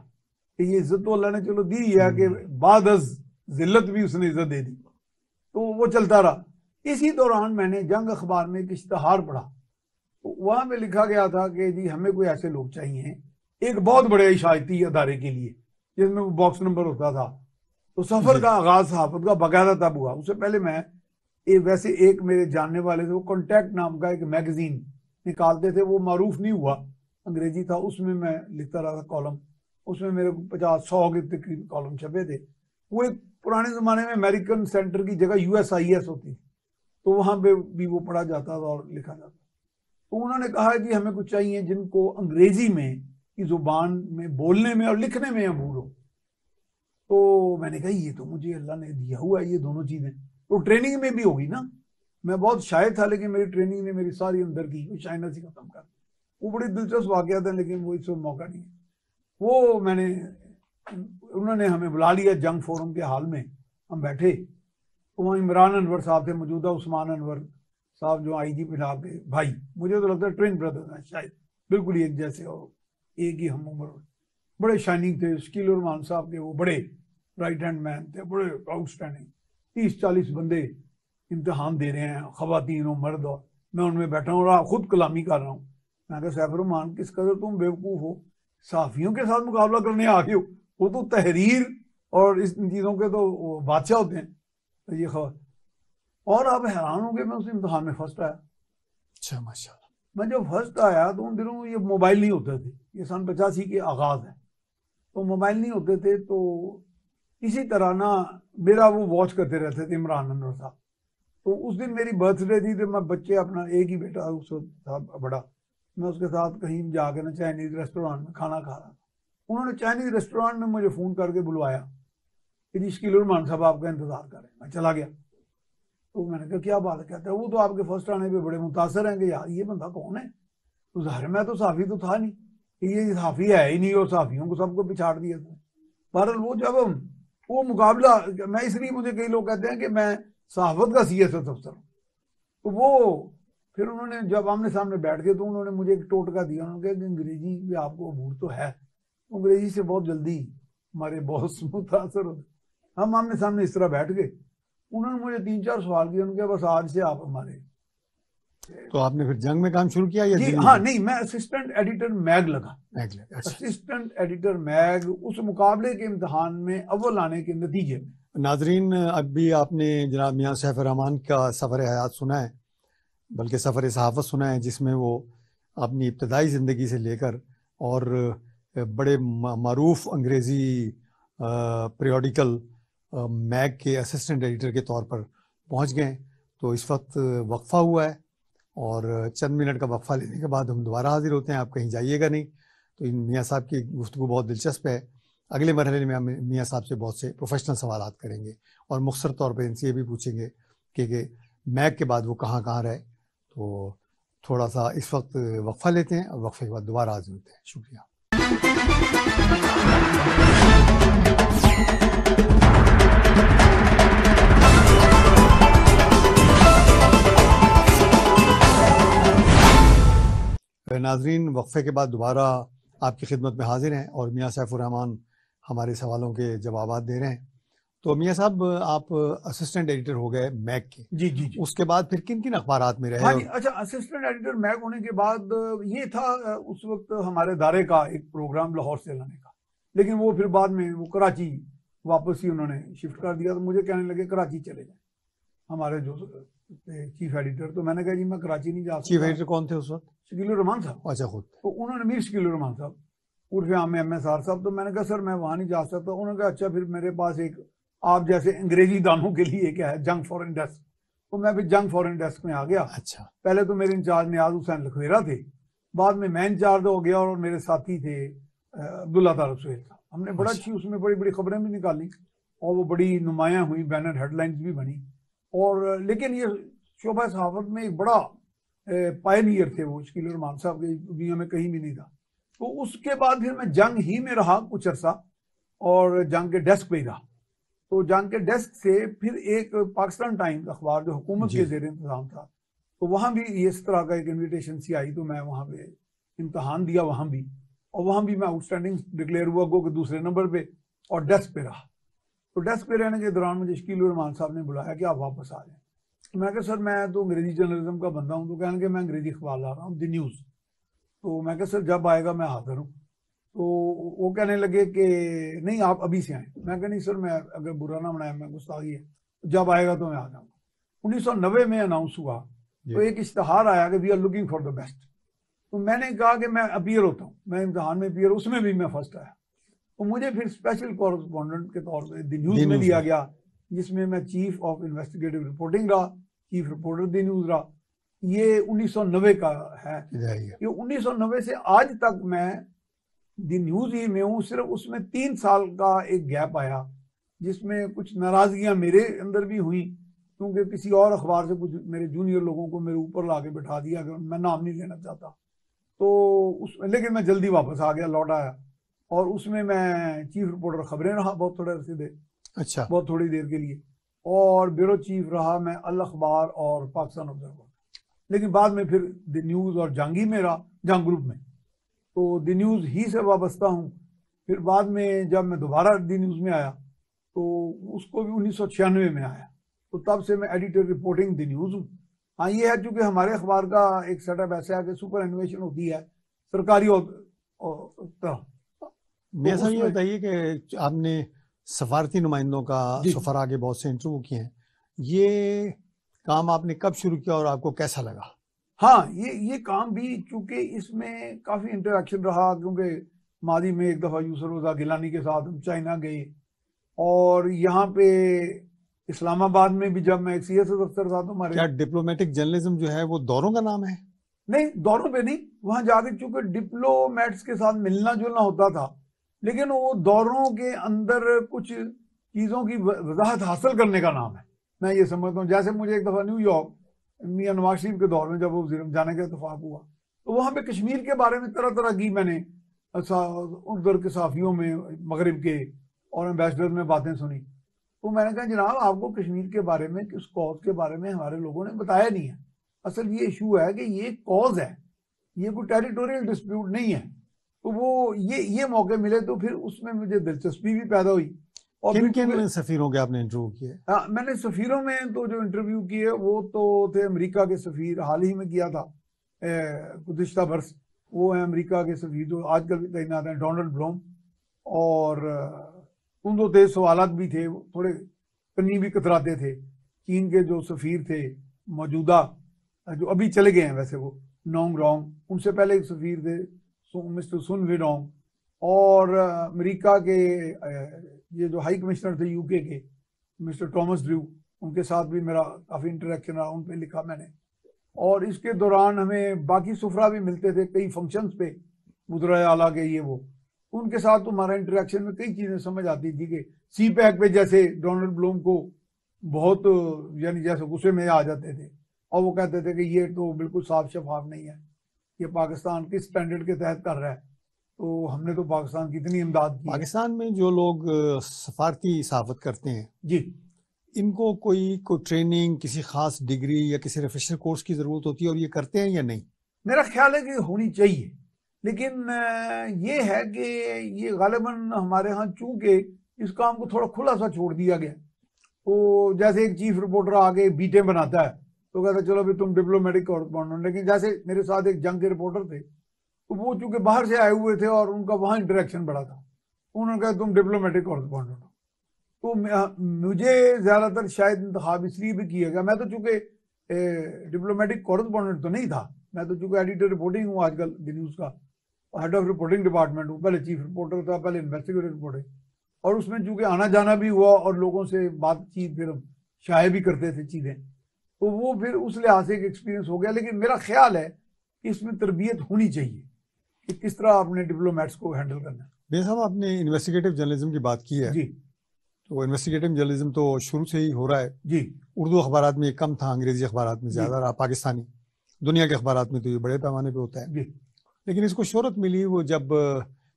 कि ये इज्जत तो अल्लाह ने चलो दी है कि बाद जिल्लत भी उसने इज्जत दे दी। तो वो चलता रहा। इसी दौरान मैंने जंग अखबार में एक इश्तहार पढ़ा, तो वहां में लिखा गया था कि जी हमें कोई ऐसे लोग चाहिए एक बहुत बड़े इशायती अदारे के लिए, जिसमें वो बॉक्स नंबर होता था। तो सफर का आगाज सहाफत का बाकायदा तब हुआ। उससे पहले मैं वैसे एक मेरे जानने वाले थे, वो कॉन्टैक्ट नाम का एक मैगजीन निकालते थे, वो मारूफ नहीं हुआ, अंग्रेजी था, उसमें मैं लिखता रहा था कॉलम। उसमें मेरे 50-100 के तकरीब कॉलम छपे थे। वो एक पुराने ज़माने में अमेरिकन सेंटर की जगह USIS होती, तो वहाँ पे भी वो पढ़ा जाता था और लिखा जाता। तो उन्होंने कहा कि हमें कुछ चाहिए जिनको अंग्रेजी में की ज़ुबान में बोलने में और लिखने में अबूर हो। तो मैंने कहा ये तो मुझे अल्लाह ने दिया हुआ है ये दोनों चीज़ें, तो ट्रेनिंग में भी होगी ना। मैं बहुत शायर था, लेकिन मेरी ट्रेनिंग ने मेरी सारी अंदर की शायना सी खत्म कर। वो बड़ी दिलचस्प वाक़या था, लेकिन वो इस वक्त मौका नहीं है। वो मैंने उन्होंने हमें बुला लिया जंग फोरम के हाल में, हम बैठे, तो वहाँ इमरान अनवर साहब थे, मौजूदा उस्मान अनवर साहब जो आईजी पंजाब के भाई, मुझे तो लगता है ट्विन ब्रदर हैं शायद, बिल्कुल ही एक जैसे और एक ही हम उम्र, बड़े शाइनिंग थे। शकील उर रहमान साहब के वो बड़े राइट हैंड मैन थे, बड़े आउटस्टैंडिंग। 30-40 बंदे इम्तिहान दे रहे हैं, खवातीन और मर्द, और मैं उनमें बैठा हूँ और खुद कलामी कर रहा हूँ। मैं कहा सैफुर रहमान किस कदर तुम बेवकूफ़ हो, सहाफ़ियों के साथ मुकाबला करने आ गए हो, वो तो तहरीर और इस चीज़ों के तो बादशाह होते हैं। तो ये खबर, और आप हैरान हो गए, मैं उस इम्तिहान में फर्स्ट आया।
अच्छा माशाल्लाह।
मैं जब फर्स्ट आया तो उन दिनों ये मोबाइल नहीं होते थे, ये सन 85 के आगाज़ है, तो मोबाइल नहीं होते थे। तो इसी तरह ना मेरा वो वॉच करते रहते थे इमरान अनवर साहब। तो उस दिन मेरी बर्थडे थी, तो मैं बच्चे अपना एक ही बेटा उस था बड़ा, मैं उसके साथ कहीं जाकर ना चाइनीज़ रेस्टोरेंट में खाना खा रहा था। उन्होंने चाइनीज़ रेस्टोरेंट में मुझे फ़ोन करके बुलवाया कि जी शकील उर रहमान साहब आपका इंतज़ार कर रहे हैं। मैं चला गया, तो मैंने कहा क्या बात है, कहता है वो तो आपके फर्स्ट आने पे बड़े मुतासर हैं कि यार ये बंदा कौन है। तो ज़ाहिर मैं तो साफ़ी तो था नहीं, कि ये साफ़ी है ही नहीं, और साफ़ियों को सबको पिछाड़ दिया था। बहरहाल वो जब वो मुकाबला, मैं इसलिए, मुझे कई लोग कहते हैं कि मैं सहाफत का CSS अफसर हूँ। तो वो फिर उन्होंने जब आमने सामने बैठ गए तो उन्होंने मुझे एक टोटका दिया, उन्होंने कहा कि अंग्रेजी में आपको अबूर तो है, अंग्रेजी से बहुत जल्दी हमारे बॉस मुतासर होते। हम आमने सामने इस तरह बैठ गए, उन्होंने मुझे 3-4 सवाल किए, उन्होंने कहा बस आज से आप हमारे।
तो आपने फिर जंग में काम शुरू किया या
जी हाँ, नहीं, मैं असिस्टेंट एडिटर मैग लगा।
अच्छा।
असिस्टेंट एडिटर मैग उस मुकाबले के इम्तिहान में अव्वल आने के नतीजे में।
नाजरीन, अभी आपने जनाब मियाँ सैफुर रहमान का सफ़र हयात सुना है, बल्कि सफ़र सहाफ़त सुना है, जिसमें वो अपनी इब्तदाई ज़िंदगी से लेकर और बड़े मारूफ अंग्रेज़ी पीरियडिकल मैग के असिस्टेंट एडिटर के तौर पर पहुंच गए। तो इस वक्त वक्फ़ा हुआ है और चंद मिनट का वक्फ़ा लेने के बाद हम दोबारा हाजिर होते हैं। आप कहीं जाइएगा नहीं। तो इन मियाँ साहब की गुफ्तगू बहुत दिलचस्प है। अगले मरहले में हम मियाँ साहब से बहुत से प्रोफेशनल सवालात करेंगे और मुख्तसर तौर पर इनसे ये भी पूछेंगे कि मैग के बाद वो कहाँ कहाँ रहे। तो थोड़ा सा इस वक्त वक्फ़ा लेते हैं और वक्फ़े के बाद दोबारा हाजिर होते हैं। शुक्रिया। नाजरीन, वक्फ़े के बाद दोबारा आपकी खिदमत में हाजिर हैं और मियाँ सैफुर रहमान हमारे सवालों के जवाबात दे रहे हैं। तो मियाँ साहब, आप असिस्टेंट एडिटर हो गए मैग के।
जी जी जी।
उसके बाद फिर किन किन अखबारात में रहे?
हाँ जी, अच्छा, असिस्टेंट एडिटर मैग होने के बाद ये था उस वक्त हमारे दायरे का एक प्रोग्राम लाहौर से लाने का, लेकिन वो फिर बाद में वो कराची वापस ही उन्होंने शिफ्ट कर दिया। तो मुझे कहने लगे कराची चले जाए हमारे जो चीफ एडिटर। तो मैंने कहा जी मैं कराची नहीं जा सकता।
चीफ एडिटर कौन थे उस वक्त?
शकील उर रहमान साहब।
अच्छा, खुद?
तो उन्होंने मीर शकील उर रहमान साहब उर्फ आम MSR साहब। तो मैंने कहा सर मैं वहाँ नहीं जा सकता। उन्होंने कहा अच्छा, फिर मेरे पास एक आप जैसे अंग्रेजी दानों के लिए क्या है, जंग फॉरेन डेस्क। तो मैं फिर जंग फॉरेन डेस्क में आ गया।
अच्छा।
पहले तो मेरे इंचार्ज नियाज हुसैन लखवेरा थे, बाद में मैं इंचार्ज हो गया और मेरे साथी थे अब्दुल्ला तारक सुहेल साहब। हमने बड़ा अच्छी उसमें बड़ी बड़ी खबरें भी निकाली और वो बड़ी नुमायाँ हुई, बैनर हेडलाइंस भी बनी। और लेकिन ये शोबा सहाफत में एक बड़ा पायनियर थे वो शकील उर रहमान साहब की दुनिया में कहीं भी नहीं था। तो उसके बाद फिर मैं जंग ही में रहा कुछ अर्सा और जंग के डेस्क पे ही रहा। तो जंग के डेस्क से फिर एक पाकिस्तान टाइम्स अखबार जो हुकूमत के ज़ेर इंतज़ाम था, तो वहाँ भी इस तरह का एक इन्विटेशन सी आई। तो मैं वहाँ पे इम्तहान दिया वहाँ भी, और वहाँ भी मैं आउटस्टैंडिंग डिक्लेयर हुआ गो के दूसरे नंबर पे और डेस्क पे रहा। तो डेस्क पे रहने के दौरान मुझे शकील उर रहमान साहब ने बुलाया कि आप वापस आ जाएँ। तो मैं कहा सर मैं तो अंग्रेजी जर्नलिज्म का बंदा हूँ। तो कहने के मैं अंग्रेजी अखबार ला रहा हूँ, द न्यूज़। तो मैं कहा सर जब आएगा मैं हाजिर हूँ। तो वो कहने लगे कि नहीं आप अभी से आए। मैं कहा नहीं सर, मैं अगर बुरा ना बनाया, मैं गुस्ताखी है, जब आएगा तो मैं आ जाऊँगा। 1990 में अनाउंस हुआ, तो एक इश्तहार आया कि we are looking for the best. तो मैंने कहा कि मैं अपीयर होता हूँ, मैं इम्तिहान में अपीयर, उसमें भी मैं फर्स्ट आया। तो मुझे फिर स्पेशल कॉरेस्पॉन्डेंट के तौर पर द न्यूज़ में दिया गया, जिसमें मैं चीफ ऑफ इन्वेस्टिगेटिव रिपोर्टिंग रहा, चीफ रिपोर्टर द न्यूज़ रहा। ये 1990 का है। ये 1990 से आज तक मैं द न्यूज़ ही में हूँ। सिर्फ उसमें 3 साल का एक गैप आया जिसमें कुछ नाराजगियां मेरे अंदर भी हुई, क्योंकि किसी और अखबार से कुछ मेरे जूनियर लोगों को मेरे ऊपर ला के बैठा दिया, अगर मैं नाम नहीं लेना चाहता। तो लेकिन मैं जल्दी वापस आ गया, लौट आया, और उसमें मैं चीफ रिपोर्टर खबरें रहा बहुत थोड़े अरसे देर।
अच्छा।
बहुत थोड़ी देर के लिए। और ब्यूरो चीफ रहा मैं अल अखबार और पाकिस्तान ऑब्जर्वर। लेकिन बाद में फिर द न्यूज़ और जंगी में रहा, जंग ग्रुप में, तो द न्यूज़ ही से वाबस्ता हूँ। फिर बाद में जब मैं दोबारा द न्यूज़ में आया तो उसको भी 1996 में आया, तो तब से मैं एडिटर रिपोर्टिंग द न्यूज़ हूँ। हाँ, ये है चूँकि हमारे अखबार का एक सेटअप ऐसा है कि सुपर एनिमेशन होती है सरकारी तरह।
मेरे साहब ये बताइए कि आपने सफारती नुमाइंदों का सफरा के बहुत से इंटरव्यू किए हैं, ये काम आपने कब शुरू किया और आपको कैसा लगा?
हाँ, ये काम भी चूंकि इसमें काफ़ी इंटरेक्शन रहा, क्योंकि मादी में एक दफ़ा यूसुफ रज़ा गिलानी के साथ हम चाइना गए, और यहाँ पे इस्लामाबाद में भी जब मैं एक CSS अफसर था तो हमारे।
क्या डिप्लोमेटिक जर्नलिज्म जो है वो दौरों का नाम है?
नहीं, दौरों पे नहीं, वहाँ जाके चूंकि डिप्लोमेट्स के साथ मिलना जुलना होता था, लेकिन वो दौरों के अंदर कुछ चीज़ों की वजाहत हासिल करने का नाम है, मैं ये समझता हूँ। जैसे मुझे एक दफ़ा न्यूयॉर्क मियां नवाज शरीफ के दौर में जब वो वज़ीर जाने का इत्तेफाक हुआ, तो वहाँ पे कश्मीर के बारे में तरह तरह की मैंने उधर के सहाफ़ियों में मगरिब के और एम्बेसडर में बातें सुनी। तो मैंने कहा जनाब, आपको कश्मीर के बारे में, किस कॉज के बारे में हमारे लोगों ने बताया नहीं है। असल ये इशू है कि ये कॉज है, ये कोई टेरिटोरियल डिस्प्यूट नहीं है। तो वो ये मौके मिले तो फिर उसमें मुझे दिलचस्पी भी पैदा हुई।
और किन किन सफीरों के आपने इंटरव्यू किए?
हाँ, मैंने सफीरों में तो जो इंटरव्यू किए वो तो थे अमेरिका के सफीर, हाल ही में किया था गुज़िश्ता बरस, वो है अमेरिका के सफीर जो आजकल भी तैनात हैं, डोनाल्ड ब्लूम। और उन दो तेज सवालात भी थे, थोड़े पन्नी भी कतराते थे। चीन के जो सफीर थे मौजूदा, जो अभी चले गए हैं वैसे, वो नोंग रोंग, उनसे पहले एक सफीर थे मिस्टर सुन विडोंग। और अमेरिका के ये जो हाई कमिश्नर थे यूके के मिस्टर थॉमस ड्रू, उनके साथ भी मेरा काफ़ी इंटरेक्शन रहा, उन पे लिखा मैंने। और इसके दौरान हमें बाकी सुफरा भी मिलते थे कई फंक्शंस पे, मुदरा आला के ये वो, उनके साथ तुम्हारा इंटरेक्शन में कई चीज़ें समझ आती थी कि CPEC पे जैसे डोनाल्ड ब्लूम को बहुत यानी जैसे गुस्से में आ जाते थे, और वो कहते थे कि ये तो बिल्कुल साफ शफाफ नहीं है, ये पाकिस्तान किस स्टैंडर्ड के तहत कर रहा है। तो हमने तो पाकिस्तान की इतनी इमदाद की।
पाकिस्तान में जो लोग सफारती सहाफत करते हैं
जी,
इनको कोई ट्रेनिंग, किसी खास डिग्री या किसी रिफ्रेशर कोर्स की ज़रूरत होती है और ये करते हैं या नहीं?
मेरा ख्याल है कि होनी चाहिए, लेकिन ये है कि ये गालिबन हमारे यहाँ चूंकि इस काम को थोड़ा खुला सा छोड़ दिया गया। तो जैसे एक चीफ रिपोर्टर आके बीटें बनाता है तो कहता है चलो भाई तुम डिप्लोमेटिक कॉरेस्पॉन्डेंट। लेकिन जैसे मेरे साथ एक जंग के रिपोर्टर थे, तो वो चूंकि बाहर से आए हुए थे और उनका वहाँ इंटरेक्शन बड़ा था, उन्होंने कहा तुम डिप्लोमेटिक कॉरेस्पॉन्डेंट हो। तो मुझे ज़्यादातर शायद इंतखाब इसलिए भी किया गया, मैं तो चूंकि डिप्लोमेटिक कॉरेस्पॉन्डेंट तो नहीं था, मैं तो चूंकि एडिटर रिपोर्टिंग हूँ आजकल द न्यूज़ का, हेड ऑफ रिपोर्टिंग डिपार्टमेंट हूँ, पहले चीफ रिपोर्टर था, पहले इन्वेस्टिगेटिव रिपोर्टिंग। और उसमें चूंकि आना जाना भी हुआ और लोगों से बातचीत फिर शाये भी करते थे चीज़ें, तो वो फिर उस लिहाज से एक एक्सपीरियंस हो गया। लेकिन मेरा ख्याल है कि इसमें तरबियत होनी चाहिए कि किस तरह आपने डिप्लोमेट्स को हैंडल करना है।
बेन साहब, आपने इन्वेस्टिगेटिव जर्नलिज्म की बात की है
जी,
तो इन्वेस्टिगेटिव जर्नलिज्म तो शुरू से ही हो रहा है
जी।
उर्दू अखबारात में कम था, अंग्रेजी अखबारात में ज़्यादा रहा, पाकिस्तानी दुनिया के अखबारात में तो ये बड़े पैमाने पे होता है।
जी,
लेकिन इसको शोहरत मिली वो जब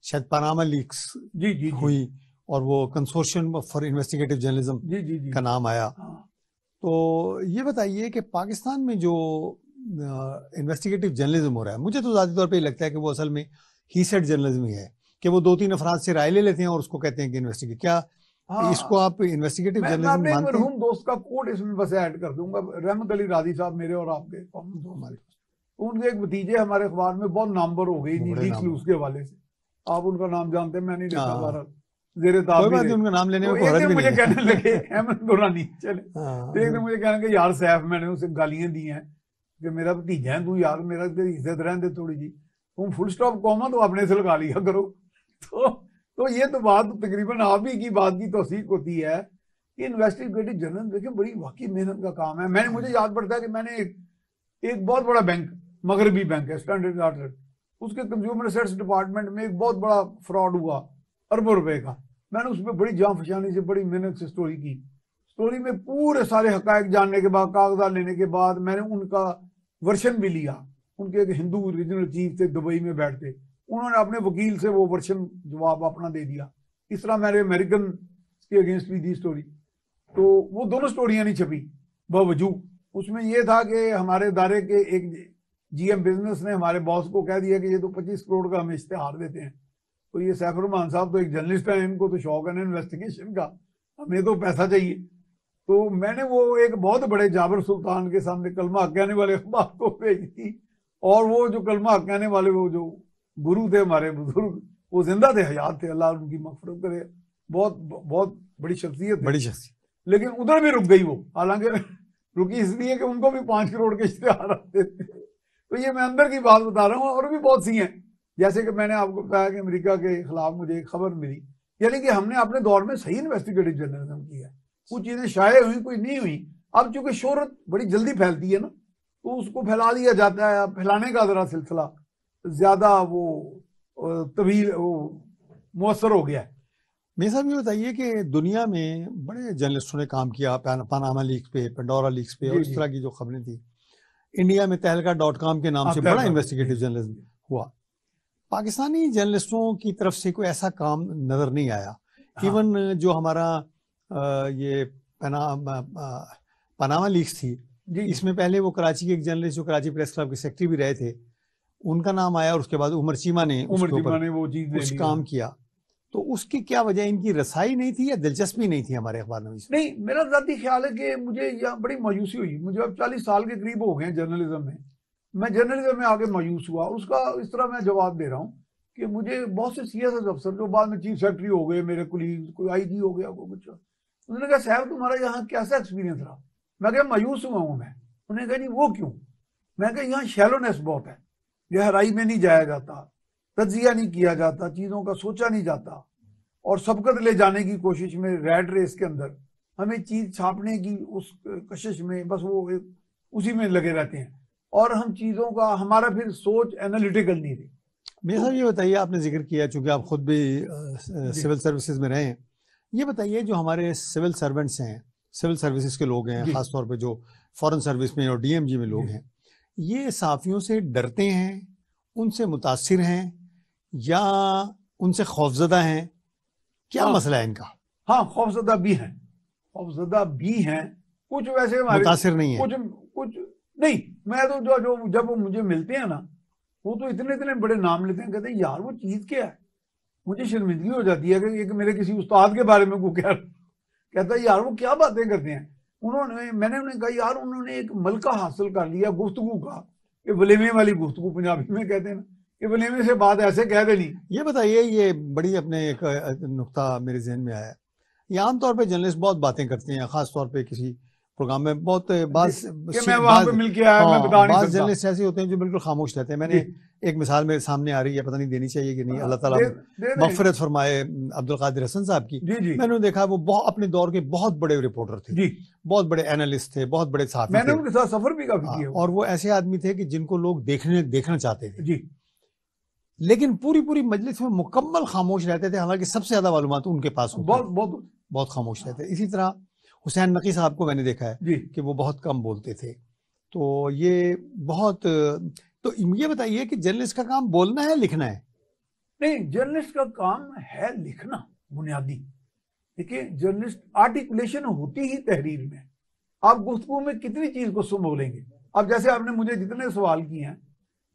शायद पनामा लीक्स
जी
हुई और वो कंसोर्शियम फॉर इन्वेस्टिगेटिव जर्नलिज्म का नाम आया। तो ये बताइए कि पाकिस्तान में जो इन्वेस्टिगेटिव जर्नलिज्म हो रहा है, मुझे तो ज़्यादा तौर पे लगता है कि वो असल में ही सेड जर्नलिज्म ही है कि वो 2-3 अफराद से राय ले लेते हैं और उसको कहते हैं कि इन्वेस्टिगेट। क्या इसको आप इन्वेस्टिगेटिव जर्नलिज्म मानते हैं?
मैं मरहूम दोस्त का कोट इसमें बस ऐड कर दूंगा, रहमत अली राजी साहब, मेरे और आपके कॉमन दोस्त, उनके एक भतीजे हमारे अखबार में बहुत नामवर हो गई लीक्स लूज के हवाले से। आप उनका नाम जानते हैं, मैं नहीं लेता, बहरहाल जेरे ताब भी
उनका नाम लेने में
तो एक दिन मुझे कहने लगे अहमद दुरानी, चले तो एक दिन मुझे कहने लगे यार सैफ, मैंने उसे गालियां दी हैं कि मेरा भतीजा है तू, यार मेरा इज्जत रहने दे थोड़ी जी, तुम फुल स्टॉप कॉमा तो अपने से लगा लिया करो। तो ये तो बात तकरीबन आप ही की बात की तौसीक होती है कि इन्वेस्टिगेटिव जर्नलिज्म देखिए बड़ी वाकई मेहनत का काम है। मुझे याद पड़ता है कि मैंने एक बहुत बड़ा बैंक, मगरबी बैंक है स्टैंडर्ड चार्टर्ड, उसके कंज्यूमर असेट्स डिपार्टमेंट में एक बहुत बड़ा फ्रॉड हुआ अरबों रुपए का। मैंने उस पर बड़ी जान फशानी से, बड़ी मेहनत से स्टोरी की। स्टोरी में पूरे सारे हकायक जानने के बाद, कागजात लेने के बाद, मैंने उनका वर्शन भी लिया। उनके एक हिंदू रीजनल चीफ थे दुबई में बैठते, उन्होंने अपने वकील से वो वर्शन जवाब अपना दे दिया। इस तरह मैंने अमेरिकन के अगेंस्ट भी दी स्टोरी, तो वो दोनों स्टोरियां नहीं छपी बावजूद। उसमें ये था कि हमारे इदारे के एक GM बिजनेस ने हमारे बॉस को कह दिया कि ये तो 25 करोड़ का हम इश्तेहार देते हैं। तो ये सैफुर रहमान साहब तो एक जर्नलिस्ट है, इनको तो शौक है ना इन्वेस्टिगेशन का, हमें तो पैसा चाहिए। तो मैंने वो एक बहुत बड़े जाबिर सुल्तान के सामने कलमा हक कहने वाले अखबार को भेज दी, और वो जो कलमा हक कहने वाले वो जो गुरु थे हमारे बुजुर्ग, वो जिंदा थे, हयात थे, अल्लाह उनकी मगफिरत करे, बहुत बहुत बड़ी शख्सियत
बड़ी शख्सियत।
लेकिन उधर भी रुक गई वो, हालांकि रुकी इसलिए कि उनको भी 5 करोड़ के इश्तेहार आते थे। तो ये मैं अंदर की बात बता रहा हूँ, और भी बहुत सी हैं। जैसे कि मैंने आपको कहा कि अमेरिका के खिलाफ मुझे एक खबर मिली, यानी कि हमने अपने दौर में सही इन्वेस्टिगेटिव जर्नलिज्म किया है। कुछ चीजें शाये हुई, कुछ नहीं हुई। अब चूंकि शोहरत बड़ी जल्दी फैलती है ना, तो उसको फैला दिया जाता है। फैलाने का जरा सिलसिला ज्यादा वो तवील वो मुअस्सर हो गया है।
मेरे साहब ये बताइए कि दुनिया में बड़े जर्नलिस्टों ने काम किया, पनामा लीक्स पे, पेंडोरा लीक्स पे, और इस तरह की जो खबरें थी। इंडिया में तहलका.com के नाम से बड़ा इन्वेस्टिगेटिव जर्नलिज्म हुआ। पाकिस्तानी जर्नलिस्टों की तरफ से कोई ऐसा काम नजर नहीं आया। इवन जो हमारा ये पनामा लीक्स थी, इसमें पहले वो कराची के एक जर्नलिस्ट जो कराची प्रेस क्लब के सेक्रेटरी भी रहे थे, उनका नाम आया, और उसके बाद उमर चीमा ने वो कुछ काम किया। तो उसकी क्या वजह, इनकी रसाई नहीं थी या दिलचस्पी नहीं थी हमारे अखबार में?
नहीं, मेरा ज़ाती ख्याल है कि मुझे यहाँ बड़ी मायूसी हुई। मुझे अब 40 साल के करीब हो गए जर्नलिज्म में। मैं जर्नलिज्म में आगे मायूस हुआ। उसका इस तरह मैं जवाब दे रहा हूँ कि मुझे बहुत से CSS अफसर जो बाद में चीफ सेक्रेटरी हो गए, मेरे कुलीग, कोई IG हो गया, कोई कुछ, उन्होंने कहा साहब तुम्हारा यहाँ कैसा एक्सपीरियंस रहा? मैं क्या मायूस हुआ हूँ मैं। उन्होंने कहा जी वो क्यों? मैं कहा यहाँ शैलोनेस बहुत है, गहराई में नहीं जाया जाता, तज्जिया नहीं किया जाता, चीज़ों का सोचा नहीं जाता, और सबकत ले जाने की कोशिश में, रैट रेस के अंदर हमें चीज़ छापने की उस कशिश में बस वो उसी में लगे रहते हैं, और हम चीज़ों का, हमारा फिर सोच एनालिटिकल नहीं थी।
मेरे साहब ये बताइए, आपने जिक्र किया चूंकि आप खुद भी सिविल सर्विसेज में रहे हैं, ये बताइए जो हमारे सिविल सर्वेंट्स हैं, सिविल सर्विसेज के लोग हैं, खासतौर पे जो फॉरेन सर्विस में और DMG में लोग हैं, ये सहाफ़ियों से डरते हैं, उनसे मुतासिर हैं, या उनसे खौफजदा हैं? क्या मसला है इनका?
हाँ, खौफजदा भी हैं, खौफजदा भी हैं। कुछ वैसे
मुतासिर नहीं है,
कुछ नहीं। मैं तो जो जब वो मुझे मिलते हैं ना, वो तो इतने इतने बड़े नाम लेते हैं, कहते हैं यार वो चीज़ क्या है। मुझे शर्मिंदगी हो जाती है कि एक मेरे किसी उस्ताद के बारे में को कहता है यार वो क्या बातें करते हैं। मैंने उन्हें कहा यार उन्होंने एक मलका हासिल कर लिया गुफ्तगू का, ये वलीमे वाली गुफ्तगू पंजाबी में कहते हैं ना, कि वलीमे से बात ऐसे कह देनी।
ये बताइए, ये बड़ी अपने एक नुक्ता मेरे जहन में आया। ये आमतौर पे जर्नलिस्ट बहुत बातें करते हैं, खासतौर पे किसी प्रोग्राम में बहुत बात जर्नलिस्ट ऐसे होते हैं जो बिल्कुल खामोश रहते हैं। मैंने एक मिसाल मेरे सामने आ रही है, पता नहीं देनी चाहिए कि नहीं, अल्लाह ताला मग़फ़िरत फरमाए अब्दुल कादिर हसन साहब की। मैंने देखा वो अपने दौर के बहुत बड़े रिपोर्टर थे, बहुत बड़े एनालिस्ट थे, बहुत बड़े सहाफ़ी थे।
मैंने उनके साथ सफर भी काफी किया,
और वो ऐसे आदमी थे कि जिनको लोग देखना चाहते थे, लेकिन पूरी मजलिस में मुकम्मल खामोश रहते थे, हालांकि सबसे ज्यादा मालूमात उनके पास बहुत खामोश रहते। इसी तरह हुसैन नकी साहब को मैंने देखा है कि वो बहुत कम बोलते थे। तो ये बहुत, तो ये बताइए कि जर्नलिस्ट का काम बोलना है, लिखना है?
नहीं, जर्नलिस्ट का काम है लिखना बुनियादी। देखिए, जर्नलिस्ट आर्टिकुलेशन होती ही तहरीर में। आप गुफ्तगू में कितनी चीज को संभोलेंगे। अब जैसे आपने मुझे जितने सवाल किए हैं,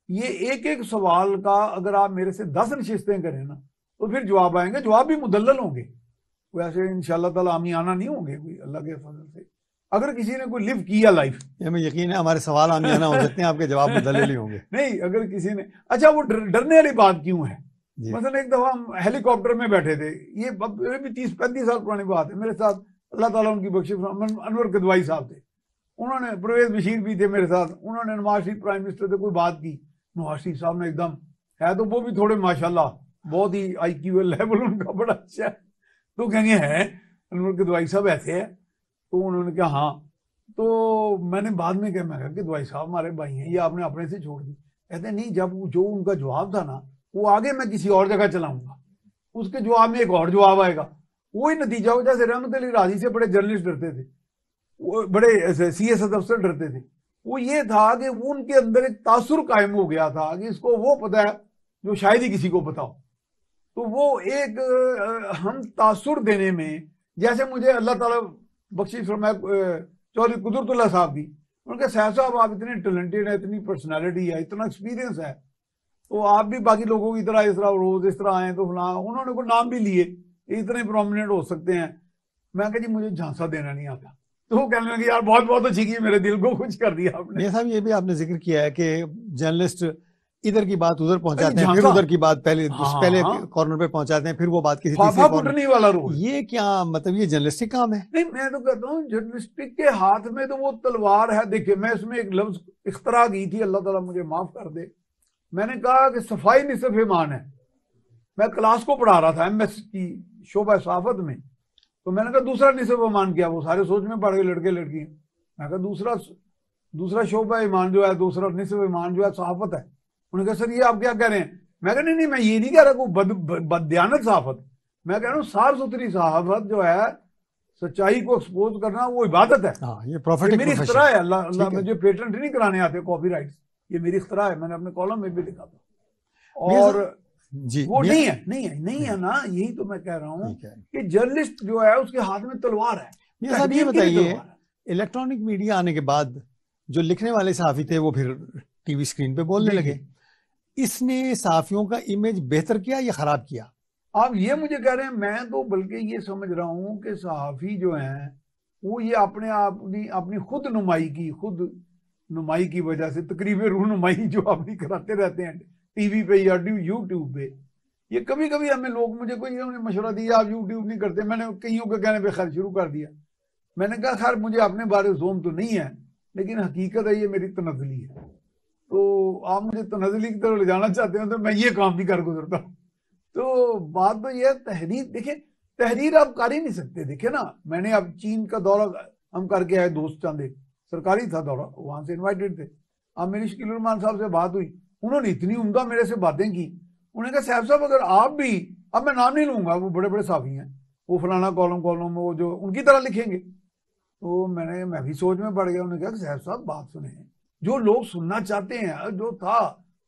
ये एक एक सवाल का अगर आप मेरे से 10 नशिस्तें करें ना, तो फिर जवाब आएंगे, जवाब भी मुदल्लल होंगे, वैसे इंशाल्लाह ताला आमियाना नहीं होंगे कोई, अल्लाह के फजल से। अगर किसी ने कोई लिव किया लाइफ,
हमें यकीन है हमारे सवाल आमियाना हो सकते हैं, आपके जवाब मुदल्लल ही होंगे।
नहीं, अगर किसी ने, अच्छा वो डरने वाली बात क्यों है? मतलब एक दफा हम हेलीकॉप्टर में बैठे थे, ये भी 30-35 साल पुरानी बात है, मेरे साथ अल्लाह ताला उनकी बख्शिश अनवर कदवाई साहब थे, उन्होंने, परवेज बशीर भी थे मेरे साथ, उन्होंने नवाज शरीफ प्राइम मिनिस्टर से कोई बात की। नवाज शरीफ साहब ने एकदम, है तो वो भी थोड़े माशाल्लाह बहुत ही IQ लेवल उनका बड़ा अच्छा है, तो कहेंगे है अनवर कदवाई साहब ऐसे है? तो उन्होंने कहा हाँ। तो मैंने बाद में कहा, मैं कहा कि दवाई साहब हमारे भाई हैं, ये आपने अपने से छोड़ दी। कहते नहीं, जब जो उनका जवाब था ना, वो आगे मैं किसी और जगह चलाऊंगा, उसके जवाब में एक और जवाब आएगा, वही नतीजा हो। जैसे रहमत अली राजी से बड़े जर्नलिस्ट डरते थे, वो बड़े CSS अफसर डरते थे। वो ये था कि वो उनके अंदर एक तासुर कायम हो गया था कि इसको वो पता है जो शायद ही किसी को पता हो। तो वो एक हम तासुर देने में, जैसे मुझे अल्लाह ताला बख्शिश फरमाए चौधरी कुदरतुल्लाह साहब की, उनके साहब साहब आप इतने टैलेंटेड है, इतनी पर्सनैलिटी है, इतना एक्सपीरियंस है, तो आप भी बाकी लोगों की तरह इस तरह रोज इस तरह आए तो फला, उन्होंने कोई नाम भी लिए, इतने प्रोमिनेंट हो सकते हैं। मैं कहा जी मुझे झांसा देना नहीं आता। तो वो कहने लगे यार बहुत बहुत अच्छी की, मेरे दिल को खुश कर दिया आपने।
ये साहब ये भी आपने जिक्र किया है कि जर्नलिस्ट इधर की बात उधर पहुंचाते हैं, फिर
झांसा।
उधर की बात पहले पहले
हाँ,
कॉर्नर पे पहुंचाते हैं, फिर वो बात किसी
फाफा
तीसरे कॉर्नर।
कुटनी वाला रोल।
ये क्या मतलब, ये जर्नलिस्टिक काम है?
नहीं, मैं तो कहता हूँ जर्नलिस्टिक के हाथ में तो वो तलवार है। देखिए मैं इसमें एक लफ्ज इख्तरा की थी, अल्लाह ताला मुझे माफ कर दे। मैंने कहा कि सफाई निसफ ईमान है। मैं क्लास को पढ़ा रहा था एमएस की शोबा सहाफत में, तो मैंने कहा दूसरा निसफ ईमान क्या? वो सारे सोच में पड़ गए लड़के लड़की। मैं कहा दूसरा शोबा ईमान जो है, दूसरा निसफ ईमान जो है सहाफत है। उन्होंने कहा सर ये आप क्या कह रहे हैं? मैं कहा नहीं मैं ये नहीं कह रहा कोई बददियानत सहाफत, मैं कह रहा हूँ साफ सुथरी सहाफत जो है, सच्चाई को एक्सपोज करना वो इबादत है।
हाँ, ये प्रॉफिटिक
मेरी
प्रोफेशन
इख्तरा है। अल्लाह मुझे पेटेंट नहीं कराने आते कॉपीराइट्स, ये मेरी इख्तरा है, मैंने अपने कॉलम में भी लिखा था। और
जी
वो नहीं है ना, यही तो मैं कह रहा हूँ कि जर्नलिस्ट जो है उसके हाथ में तलवार है।
ये साहब ये बताइए, इलेक्ट्रॉनिक मीडिया आने के बाद जो लिखने वाले सहाफी थे वो फिर टीवी स्क्रीन पे बोलने लगे, इसने सहाफियों का इमेज बेहतर किया या खराब किया?
आप ये मुझे कह रहे हैं? मैं तो बल्कि ये समझ रहा हूँ कि सहाफी जो हैं वो ये अपनी खुद नुमाई की वजह से तकरीब रूनुमाई जो अपनी कराते रहते हैं टीवी पे या यूट्यूब पे। ये कभी कभी हमें लोग, मुझे कोई उन्होंने मशवरा दिया आप यूट्यूब नहीं करते, मैंने कईयों के कहने पे खैर शुरू कर दिया। मैंने कहा खैर मुझे अपने बारे में जोम तो नहीं है, लेकिन हकीकत है ये मेरी तनज़ली है, तो आप मुझे तनज़ली की तरफ ले जाना चाहते हैं तो मैं ये काम भी कर गुजरता हूँ। तो बात तो ये तहरीर, देखिए तहरीर आप कर ही नहीं सकते। देखिए ना, मैंने अब चीन का दौरा हम करके आए, दोस्त चंद, एक सरकारी था दौरा, वहां से इनवाइटेड थे। अब मेरी शकील रहमान साहब से बात हुई, उन्होंने इतनी उम्दा मेरे से बातें की। उन्होंने कहा साहब साहब अगर आप भी, अब मैं नाम नहीं लूंगा, वो बड़े बड़े साफी हैं, वो फलाना कॉलम में वो जो उनकी तरह लिखेंगे। तो मैं भी सोच में पड़ गया। उन्होंने कहा साहब साहब बात सुने, जो लोग सुनना चाहते हैं, जो था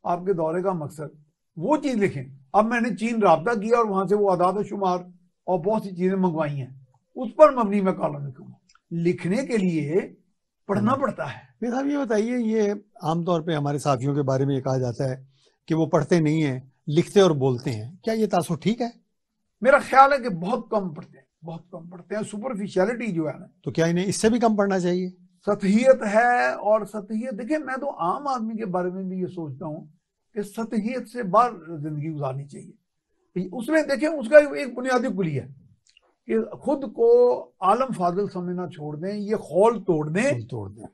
आपके दौरे का मकसद, वो चीज लिखें। अब मैंने चीन राब्ता किया और वहां से वो आदाद शुमार और बहुत सी चीजें मंगवाई हैं, उस पर मबनी मैं कॉलम लिखूंगा। लिखने के लिए पढ़ना पड़ता है।
मेरे साहब ये बताइए, ये आमतौर पे हमारे साथियों के बारे में ये कहा जाता है कि वो पढ़ते नहीं है, लिखते और बोलते हैं, क्या ये तासुर ठीक है?
मेरा ख्याल है कि बहुत कम पढ़ते हैं, सुपरफिशियलिटी जो है ना।
तो क्या इन्हें इससे भी कम पढ़ना चाहिए?
सतहियत है, और सतहियत देखिए, मैं तो आम आदमी के बारे में भी ये सोचता हूँ कि सतहियत से बाहर जिंदगी गुजारनी चाहिए। उसमें देखिए उसका एक बुनियादी कुली है कि खुद को आलम फाजिल समझना छोड़ दें, ये खौल तोड़ दें।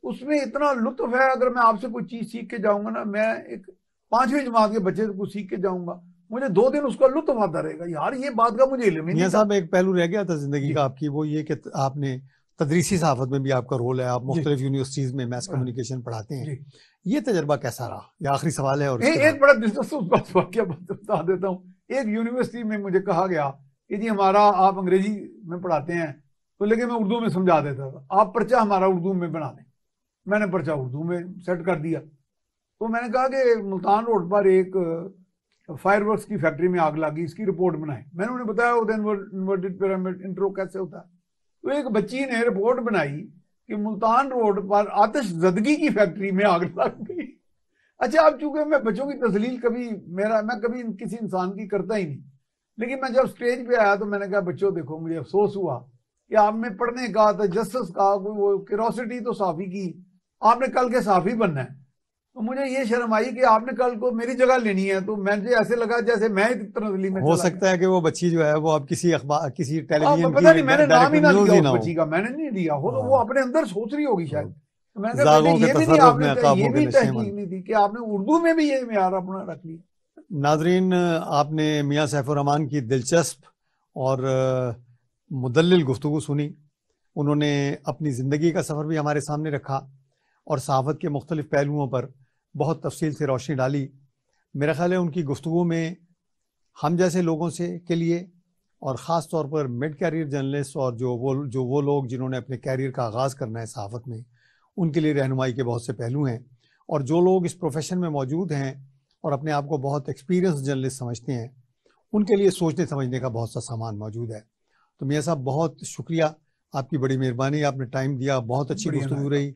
उसमें इतना लुत्फ है। अगर मैं आपसे कोई चीज सीख के जाऊंगा ना, मैं एक 5वीं जमात के बच्चे से कुछ सीख के जाऊंगा, मुझे 2 दिन उसका लुत्फ आता रहेगा, यार ये बात का मुझे इल्म ही नहीं था।
साहब एक पहलू रह गया था जिंदगी का आपकी, वो ये कि आपने तदरीसी सहाफत में भी आपका रोल है, आप मुख्तलिफ यूनिवर्सिटीज में मैस कम्युनिकेशन पढ़ाते हैं, ये तजर्बा कैसा रहा? ये आखिरी सवाल है। और
एक बड़ा दिलचस्प वाकया बता देता हूँ। एक यूनिवर्सिटी में मुझे कहा गया कि जी हमारा आप अंग्रेजी में पढ़ाते हैं, तो लेकिन मैं उर्दू में समझा देता था, आप पर्चा हमारा उर्दू में बना दें। मैंने पर्चा उर्दू में सेट कर दिया। तो मैंने कहा कि मुल्तान रोड पर एक फायरवर्क्स की फैक्ट्री में आग लगी, इसकी रिपोर्ट बनाए। मैंने उन्हें बताया इन्वर्टेड पिरामिड इंट्रो कैसे होता है। तो एक बच्ची ने रिपोर्ट बनाई कि मुल्तान रोड पर आतिश ज़दगी की फैक्ट्री में आग लग गई। अच्छा, अब चूंकि मैं बच्चों की तस्लील मैं कभी किसी इंसान की करता ही नहीं, लेकिन मैं जब स्टेज पे आया तो मैंने कहा बच्चों देखो, मुझे अफसोस हुआ कि आपने पढ़ने का, तजस्सुस का, कोई वो क्यूरोसिटी तो साफी की, आपने कल के साफी बनना है। तो मुझे ये शर्म आई कि आपने कल को मेरी जगह लेनी है। तो मुझे ऐसे लगा जैसे मैं तनज़ली में
हो सकता है कि वो बच्ची जो है वो अब किसी अखबार, किसी टेलीविजन
पता नहीं, मैंने नाम ही ना लिया उस बच्ची का, मैंने नहीं लिया हो, तो वो अपने अंदर सोच रही होगी शायद। मैंने कहा ये भी नहीं, आपने ये भी तहकीक नहीं थी कि आपने उर्दू में भी ये म्यार अपना रख लिया।
नाजरीन, आपने मियां सैफुर रहमान की दिलचस्प और मुदल्लिल गुफ्तगू सुनी। उन्होंने अपनी ज़िंदगी का सफ़र भी हमारे सामने रखा और सहाफ़त के मुख्तलिफ़ पहलुओं पर बहुत तफसील से रोशनी डाली। मेरा ख़्याल है उनकी गुफ्तगू में हम जैसे लोगों से के लिए, और ख़ास तौर पर मिड कैरियर जर्नलिस्ट और जो वो लोग जिन्होंने अपने कैरियर का आगाज़ करना है सहाफ़त में, उनके लिए रहनुमाई के बहुत से पहलू हैं। और जो लोग इस प्रोफेशन में मौजूद हैं और अपने आप को बहुत एक्सपीरियंस जर्नलिस्ट समझते हैं, उनके लिए सोचने समझने का बहुत सा सामान मौजूद है। तो मियां साहब बहुत शुक्रिया, आपकी बड़ी मेहरबानी, आपने टाइम दिया, बहुत अच्छी गुफ्तगू रही।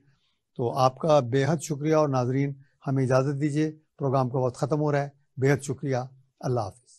तो आपका बेहद शुक्रिया। और नाजरीन, हमें इजाज़त दीजिए, प्रोग्राम का वक्त ख़त्म हो रहा है। बेहद शुक्रिया। अल्लाह हाफ़िज़।